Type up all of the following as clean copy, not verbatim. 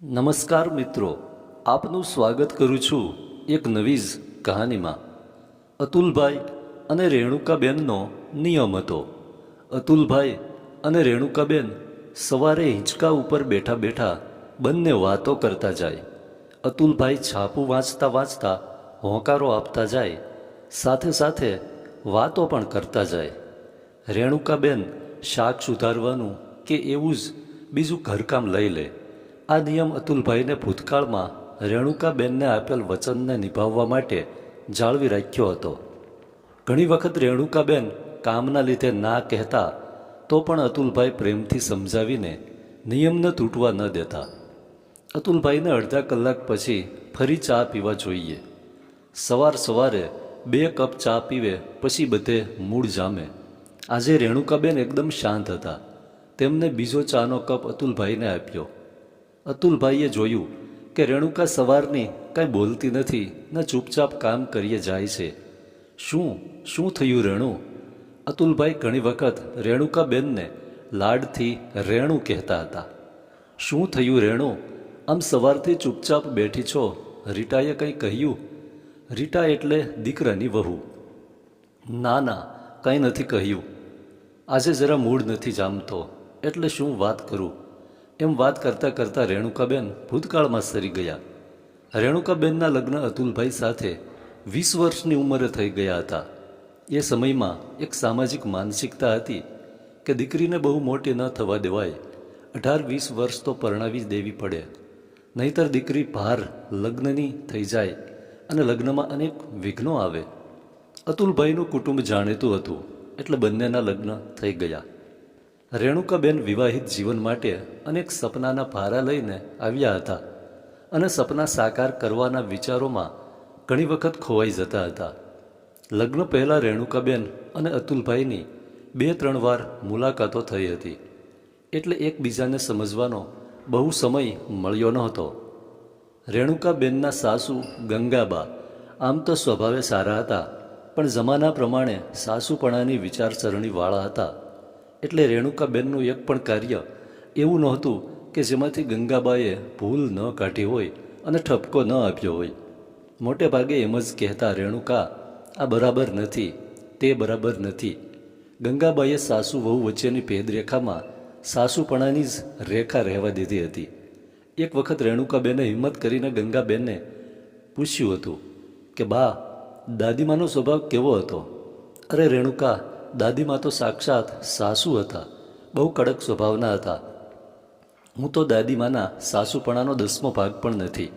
નમસ્કાર મિત્રો, આપનું સ્વાગત કરું છું એક નવી જ કહાનીમાં। અતુલભાઈ અને રેણુકાબેનનો નિયમ હતો। અતુલભાઈ અને રેણુકાબેન સવારે હિંચકા ઉપર બેઠા બેઠા બંને વાતો કરતા જાય। અતુલભાઈ છાપું વાંચતા વાંચતા હોંકારો આપતા જાય, સાથે સાથે વાતો પણ કરતા જાય। રેણુકાબેન શાક સુધારવાનું કે એવું જ બીજું ઘરકામ લઈ લે। આ નિયમ અતુલભાઈને ભૂતકાળમાં રેણુકાબેનને આપેલ વચનને નિભાવવા માટે જાળવી રાખ્યો હતો। ઘણી વખત રેણુકાબેન કામના લીધે ના કહેતા તો પણ અતુલભાઈ પ્રેમથી સમજાવીને નિયમને તૂટવા ન દેતા। અતુલભાઈને અડધા કલાક પછી ફરી ચા પીવા જોઈએ। સવારે 2 કપ ચા પીવે પછી બધે મૂડ જામે। આજે રેણુકાબેન એકદમ શાંત હતા। તેમને બીજો ચાનો કપ અતુલભાઈને આપ્યો। અતુલભાઈએ જોયું કે રેણુકા સવારની કાંઈ બોલતી નથી ને ચૂપચાપ કામ કરીએ જાય છે। શું થયું રેણુ? અતુલભાઈ ઘણી વખત રેણુકાબેનને લાડથી રેણુ કહેતા હતા। શું થયું રેણુ? આમ સવારથી ચૂપચાપ બેઠી છો? રીટાએ કંઈ કહ્યું? રીટા એટલે દીકરાની વહુ। ના, કંઈ નથી કહ્યું। આજે જરા મૂડ નથી જામતો એટલે શું વાત કરું? એમ વાત કરતાં કરતાં રેણુકાબેન ભૂતકાળમાં સરી ગયા। રેણુકાબેનના લગ્ન અતુલભાઈ સાથે 20 વર્ષની ઉંમરે થઈ ગયા હતા। એ સમયમાં એક સામાજિક માનસિકતા હતી કે દીકરીને બહુ મોટી ન થવા દેવાય। 18-20 વર્ષ તો પરણાવી દેવી પડે, નહીંતર દીકરી ભાર લગ્નની થઈ જાય અને લગ્નમાં અનેક વિઘ્નો આવે। અતુલભાઈનું કુટુંબ જાણીતું હતું એટલે બંનેના લગ્ન થઈ ગયા। રેણુકાબેન વિવાહિત જીવન માટે અનેક સપનાના ભારા લઈને આવ્યા હતા અને સપના સાકાર કરવાના વિચારોમાં ઘણી વખત ખોવાઈ જતા હતા। લગ્ન પહેલાં રેણુકાબેન અને અતુલભાઈની 2-3 વાર મુલાકાતો થઈ હતી, એટલે એકબીજાને સમજવાનો બહુ સમય મળ્યો નહોતો। રેણુકાબેનના સાસુ ગંગાબા આમ તો સ્વભાવે સારા હતા, પણ જમાના પ્રમાણે સાસુપણાની વિચારસરણીવાળા હતા। એટલે રેણુકાબેનનું એક પણ કાર્ય એવું નહોતું કે જેમાંથી ગંગાબાએ ભૂલ ન કાઢી હોય અને ઠપકો ન આપ્યો હોય। મોટે ભાગે એમ જ કહેતા, રેણુકા, આ બરાબર નથી, તે બરાબર નથી। ગંગાબાએ સાસુ વહુ વચ્ચેની ભેદરેખામાં સાસુપણાની જ રેખા રહેવા દીધી હતી। એક વખત રેણુકાબેને હિંમત કરીને ગંગાબેનને પૂછ્યું હતું કે બા, દાદીમાનો સ્વભાવ કેવો હતો? અરે રેણુકા, દાદીમા તો સાક્ષાત સાસુ હતા, બહુ કડક સ્વભાવના હતા। હું તો દાદીમાના સાસુપણાનો 10મો ભાગ પણ નથી।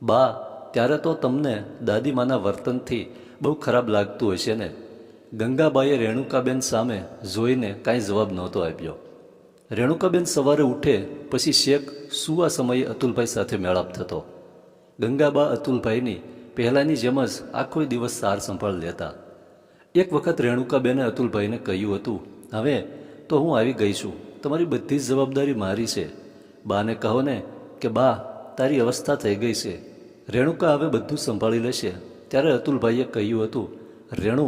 બા, ત્યારે તો તમને દાદીમાના વર્તનથી બહુ ખરાબ લાગતું હશે ને? ગંગાબાએ રેણુકાબેન સામે જોઈને કાંઈ જવાબ નહોતો આપ્યો। રેણુકાબેન સવારે ઉઠે પછી શેક સૂવા સમયે અતુલભાઈ સાથે મેળાપ થતો। ગંગાબા અતુલભાઈની પહેલાંની જેમ જ આખો દિવસ સાર સંભાળ લેતા। એક વખત રેણુકાબેને અતુલભાઈને કહ્યું હતું, હવે તો હું આવી ગઈ છું, તમારી બધી જ જવાબદારી મારી છે। બાને કહો ને કે બા, તારી અવસ્થા થઈ ગઈ છે, રેણુકા હવે બધું સંભાળી લેશે। ત્યારે અતુલભાઈએ કહ્યું હતું, રેણુ,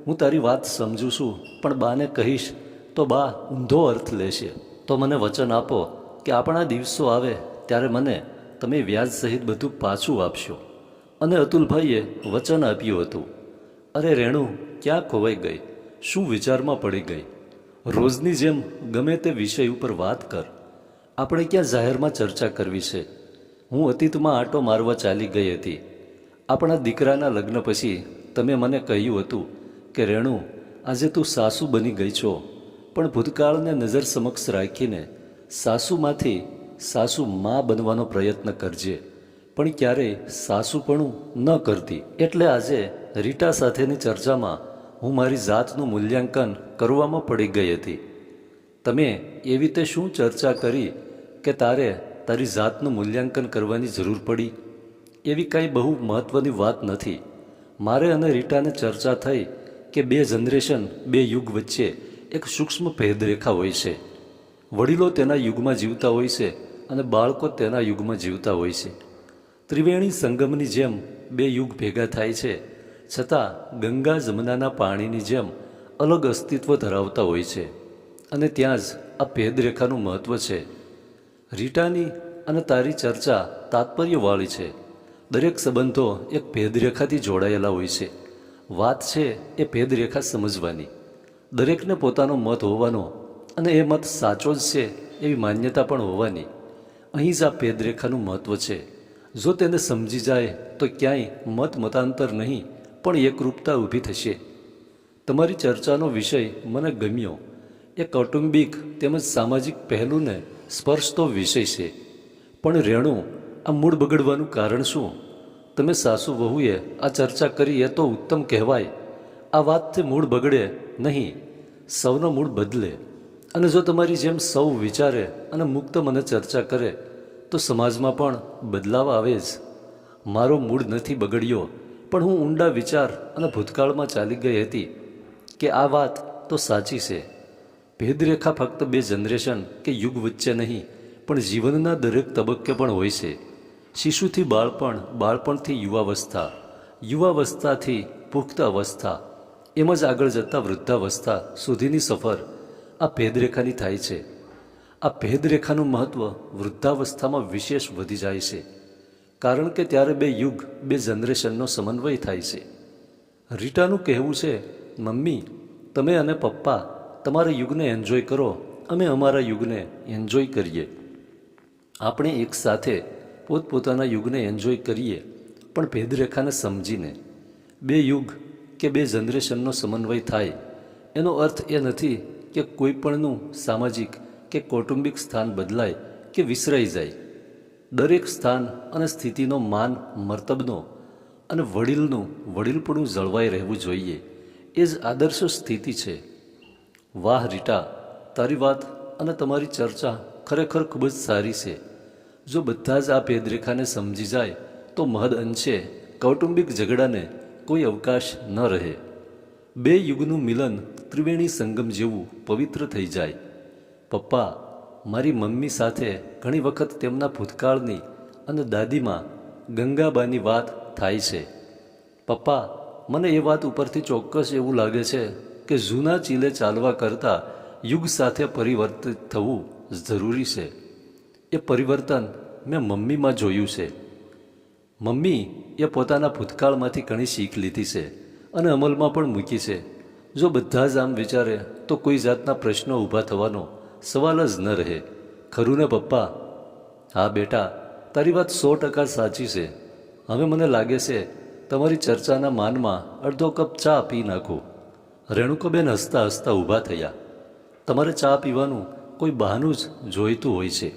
હું તારી વાત સમજું છું, પણ બાને કહીશ તો બા ઊંધો અર્થ લેશે। તો મને વચન આપો કે આપણા દિવસો આવે ત્યારે મને તમે વ્યાજ સહિત બધું પાછું આપશો। અને અતુલભાઈએ વચન આપ્યું હતું। અરે રેણુ, ક્યાં ખોવાઈ ગઈ? શું વિચારમાં પડી ગઈ? રોજની જેમ ગમે તે વિષય ઉપર વાત કર। આપણે ક્યાં જાહેરમાં ચર્ચા કરવી છે? હું અતીતમાં આંટો મારવા ચાલી ગઈ હતી। આપણા દીકરાના લગ્ન પછી તમે મને કહ્યું હતું કે રેણુ, આજે તું સાસુ બની ગઈ છો, પણ ભૂતકાળને નજર સમક્ષ રાખીને સાસુમાંથી સાસુ મા બનવાનો પ્રયત્ન કરજે, પણ ક્યારેય સાસુપણું ન કરતી। એટલે આજે રીટા સાથેની ચર્ચામાં હું મારી જાતનું મૂલ્યાંકન કરવામાં પડી ગઈ હતી। તમે એવી તે શું ચર્ચા કરી કે તારે તારી જાતનું મૂલ્યાંકન કરવાની જરૂર પડી? એવી કાંઈ બહુ મહત્ત્વની વાત નથી। મારે અને રીટાને ચર્ચા થઈ કે 2 જનરેશન, 2 યુગ વચ્ચે એક સૂક્ષ્મ ભેદરેખા હોય છે। વડીલો તેના યુગમાં જીવતા હોય છે અને બાળકો તેના યુગમાં જીવતા હોય છે। ત્રિવેણી સંગમની જેમ 2 યુગ ભેગા થાય છે, છતાં ગંગા જમનાના પાણીની જેમ અલગ અસ્તિત્વ ધરાવતા હોય છે, અને ત્યાં જ આ ભેદરેખાનું મહત્ત્વ છે। રીટાની અને તારી ચર્ચા તાત્પર્યવાળી છે. દરેક સંબંધો એક ભેદરેખાથી જોડાયેલા હોય છે. વાત છે એ ભેદરેખા સમજવાની. દરેકને પોતાનો મત હોવાનો અને એ મત સાચો જ છે એવી માન્યતા પણ હોવાની. અહીં જ આ ભેદરેખાનું મહત્ત્વ છે. જો તેને સમજી જાય તો ક્યાંય મતાંતર નહીં પણ એકરૂપતા ઊભી થશે. તમારી ચર્ચાનો વિષય મને ગમ્યો. એ કૌટુંબિક તેમજ સામાજિક પહેલુંને સ્પર્શતો વિષય છે. પણ રેણુ, આ મૂડ બગડવાનું કારણ શું? તમે સાસુ વહુએ આ ચર્ચા કરી એ તો ઉત્તમ કહેવાય. આ વાતથી મૂડ બગડે નહીં, સૌનો મૂડ બદલે. અને જો તમારી જેમ સૌ વિચારે અને મુક્ત મને ચર્ચા કરે તો સમાજમાં પણ બદલાવ આવે જ. મારો મૂડ નથી બગડ્યો, પણ હું ઊંડા વિચાર અને ભૂતકાળમાં ચાલી ગઈ હતી કે આ વાત તો સાચી છે. ભેદરેખા ફક્ત બે જનરેશન કે યુગ વચ્ચે નહીં પણ જીવનના દરેક તબક્કે પણ હોય છે. શિશુથી બાળપણ, બાળપણથી યુવાવસ્થા, યુવાવસ્થાથી પુખ્ત અવસ્થા, એમ જ આગળ જતાં વૃદ્ધાવસ્થા સુધીની સફર આ ભેદરેખાની થાય છે. આ ભેદરેખાનું મહત્ત્વ વૃદ્ધાવસ્થામાં વિશેષ વધી જાય છે, કારણ કે ત્યારે બે યુગ, બે જનરેશનનો સમન્વય થાય છે. રીટાનું કહેવું છે, મમ્મી, તમે અને પપ્પા તમારા યુગને એન્જોય કરો, અમે અમારા યુગને એન્જોય કરીએ. આપણે એક સાથે પોતપોતાના યુગને એન્જોય કરીએ, પણ ભેદરેખાને સમજીને. બે યુગ કે બે જનરેશનનો સમન્વય થાય એનો અર્થ એ નથી કે કોઈપણનું સામાજિક કે કૌટુંબિક સ્થાન બદલાય કે વિસરાઈ જાય. દરેક સ્થાન અને સ્થિતિનો માન મર્તબનો અને વડીલનું વડીલપણું જળવાઈ રહેવું જોઈએ. એ જ આદર્શ સ્થિતિ છે. વાહ રીટા, તારી વાત અને તમારી ચર્ચા ખરેખર ખૂબ જ સારી છે. જો બધા જ આ ભેદરેખાને સમજી જાય તો મહદ અંશે કૌટુંબિક ઝઘડાને કોઈ અવકાશ ન રહે. બે યુગનું મિલન ત્રિવેણી સંગમ જેવું પવિત્ર થઈ જાય. પપ્પા, મારી મમ્મી સાથે ઘણી વખત તેમના ભૂતકાળની અને દાદીમાં ગંગાબાની વાત થાય છે. પપ્પા, મને એ વાત ઉપરથી ચોક્કસ એવું લાગે છે કે જૂના ચીલે ચાલવા કરતાં યુગ સાથે પરિવર્તિત થવું જરૂરી છે. એ પરિવર્તન મેં મમ્મીમાં જોયું છે. મમ્મી એ પોતાના ભૂતકાળમાંથી ઘણી શીખ લીધી છે અને અમલમાં પણ મૂકી છે. જો બધા જ આમ વિચારે તો કોઈ જાતના પ્રશ્નો ઊભા થવાનો સવાલ જ ન રહે. ખરું ને પપ્પા? હા બેટા, તારી વાત 100% સાચી છે. હવે મને લાગે છે તમારી ચર્ચાના માનમાં અડધો કપ ચા પી નાખું. રેણુકાબેન હસતા હસતા ઊભા થયા. તમારે ચા પીવાનું કોઈ બહાનું જ જોઈતું હોય છે.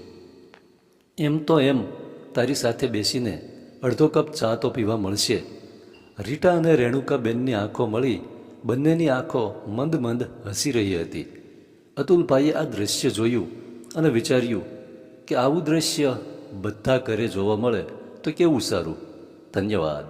એમ તો એમ તારી સાથે બેસીને અડધો કપ ચા તો પીવા મળશે. રીટા અને રેણુકાબેનની આંખો મળી બંનેની આંખો મંદ મંદ હસી રહી હતી. અતુલભાઈએ આ દૃશ્ય જોયું અને વિચાર્યું કે આવું દૃશ્ય બધા ઘરે જોવા મળે તો કેવું સારું. ધન્યવાદ.